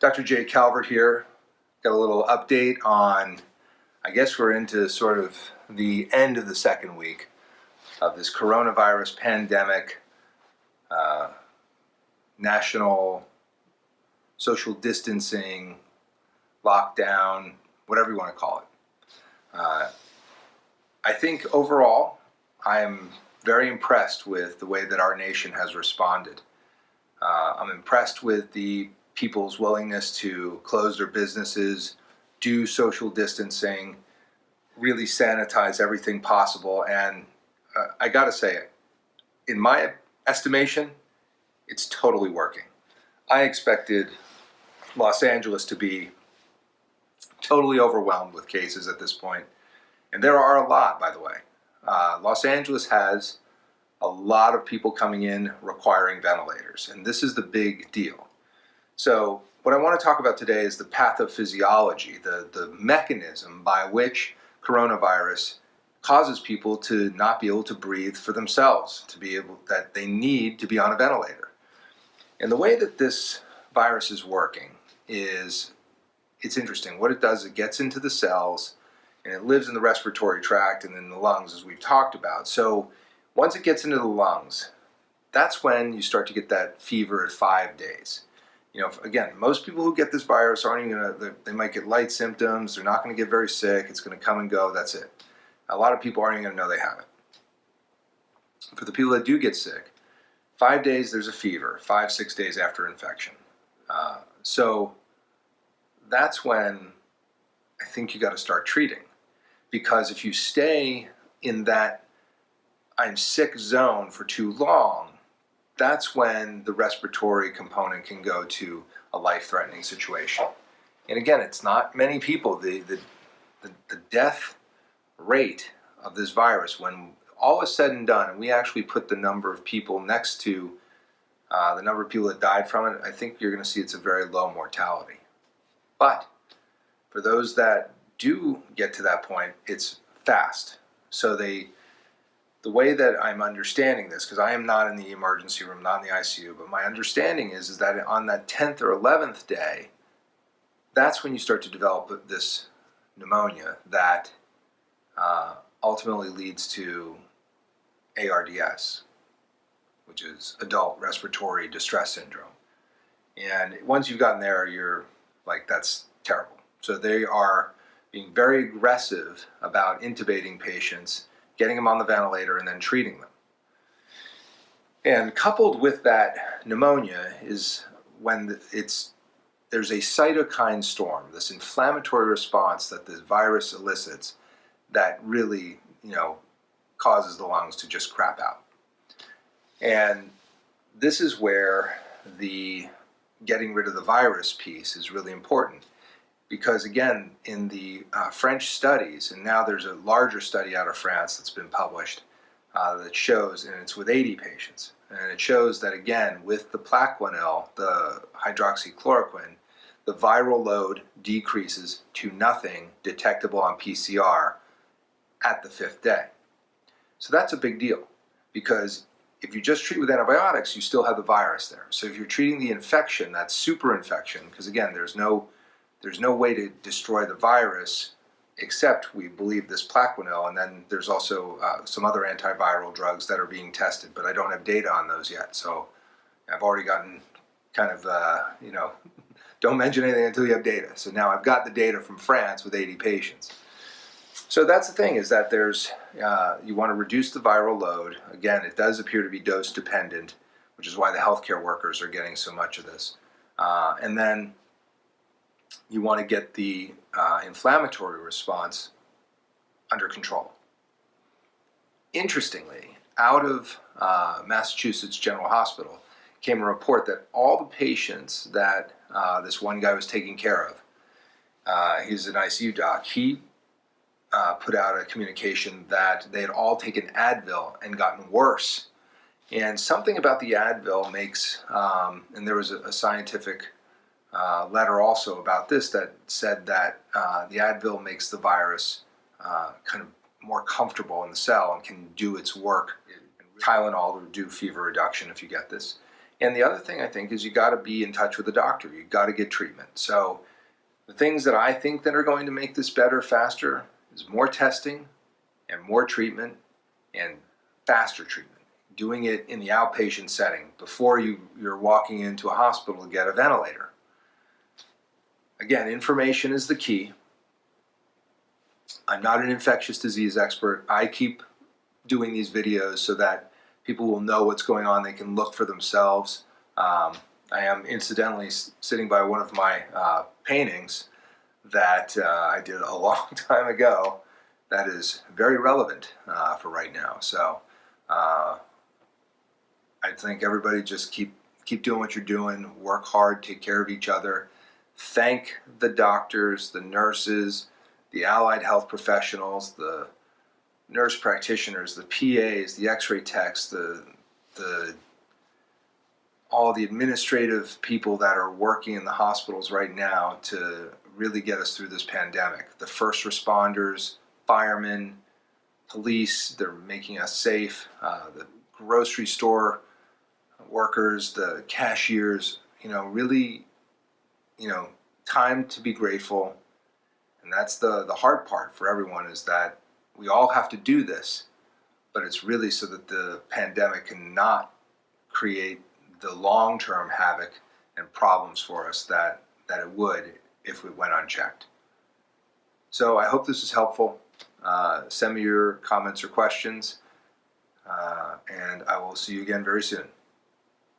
Dr. Jay Calvert here. Got a little update on, I guess we're into sort of the end of the second week of this coronavirus pandemic, national social distancing, lockdown, whatever you want to call it. I think overall, I am very impressed with the way that our nation has responded. I'm impressed with the people's willingness to close their businesses, do social distancing, really sanitize everything possible. And I gotta say, in my estimation, it's totally working. I expected Los Angeles to be totally overwhelmed with cases at this point. And there are a lot, by the way. Los Angeles has a lot of people coming in requiring ventilators, and this is the big deal. So what I want to talk about today is the pathophysiology, the mechanism by which coronavirus causes people to not be able to breathe for themselves, that they need to be on a ventilator. And the way that this virus is working is, it's interesting. What it does, it gets into the cells, and it lives in the respiratory tract and in the lungs, as we've talked about. So once it gets into the lungs, that's when you start to get that fever at 5 days. You know, again, most people who get this virus aren't even they might get light symptoms, they're not going to get very sick, it's going to come and go, that's it. A lot of people aren't even going to know they have it. For the people that do get sick, 5 days there's a fever, 5-6 days after infection. So that's when I think you got to start treating. Because if you stay in that I'm sick zone for too long, that's when the respiratory component can go to a life-threatening situation. And again, it's not many people. The death rate of this virus, when all is said and done, and we actually put the number of people next to the number of people that died from it, I think you're going to see it's a very low mortality. But for those that do get to that point, it's fast. So the way that I'm understanding this, because I am not in the emergency room, not in the ICU, but my understanding is that on that 10th or 11th day, that's when you start to develop this pneumonia that ultimately leads to ARDS, which is Adult Respiratory Distress Syndrome. And once you've gotten there, you're like, that's terrible. So they are being very aggressive about intubating patients, getting them on the ventilator, and then treating them. And coupled with that pneumonia is when there's a cytokine storm, this inflammatory response that this virus elicits that really, causes the lungs to just crap out. And this is where the getting rid of the virus piece is really important. Because again, in the French studies, and now there's a larger study out of France that's been published that shows, and it's with 80 patients, and it shows that again, with the Plaquenil, the hydroxychloroquine, the viral load decreases to nothing detectable on PCR at the 5th day. So that's a big deal, because if you just treat with antibiotics, you still have the virus there. So if you're treating the infection, that super infection, because again, there's no way to destroy the virus except we believe this Plaquenil, and then there's also some other antiviral drugs that are being tested, but I don't have data on those yet. So I've already gotten kind of, don't mention anything until you have data. So now I've got the data from France with 80 patients. So that's the thing, is that you want to reduce the viral load. Again, it does appear to be dose dependent, which is why the healthcare workers are getting so much of this. And then you want to get the inflammatory response under control. Interestingly, out of Massachusetts General Hospital came a report that all the patients that this one guy was taking care of, he's an ICU doc, he put out a communication that they had all taken Advil and gotten worse. And something about the Advil makes, and there was a scientific letter also about this that said that the Advil makes the virus kind of more comfortable in the cell and can do its work. Tylenol will do fever reduction if you get this. And the other thing I think is you got to be in touch with the doctor. You got to get treatment. So the things that I think that are going to make this better faster is more testing and more treatment and faster treatment. Doing it in the outpatient setting before you're walking into a hospital to get a ventilator. Again, information is the key. I'm not an infectious disease expert. I keep doing these videos so that people will know what's going on. They can look for themselves. I am incidentally sitting by one of my paintings that I did a long time ago that is very relevant for right now. So I think everybody just keep doing what you're doing, work hard, take care of each other. Thank the doctors, the nurses, the allied health professionals, the nurse practitioners, the PAs, the x-ray techs, all the administrative people that are working in the hospitals right now to really get us through this pandemic. The first responders, firemen, police, they're making us safe. The grocery store workers, the cashiers, really, time to be grateful. And that's the hard part for everyone, is that we all have to do this, but it's really so that the pandemic cannot create the long-term havoc and problems for us that it would if we went unchecked. So I hope this is helpful. Send me your comments or questions, and I will see you again very soon.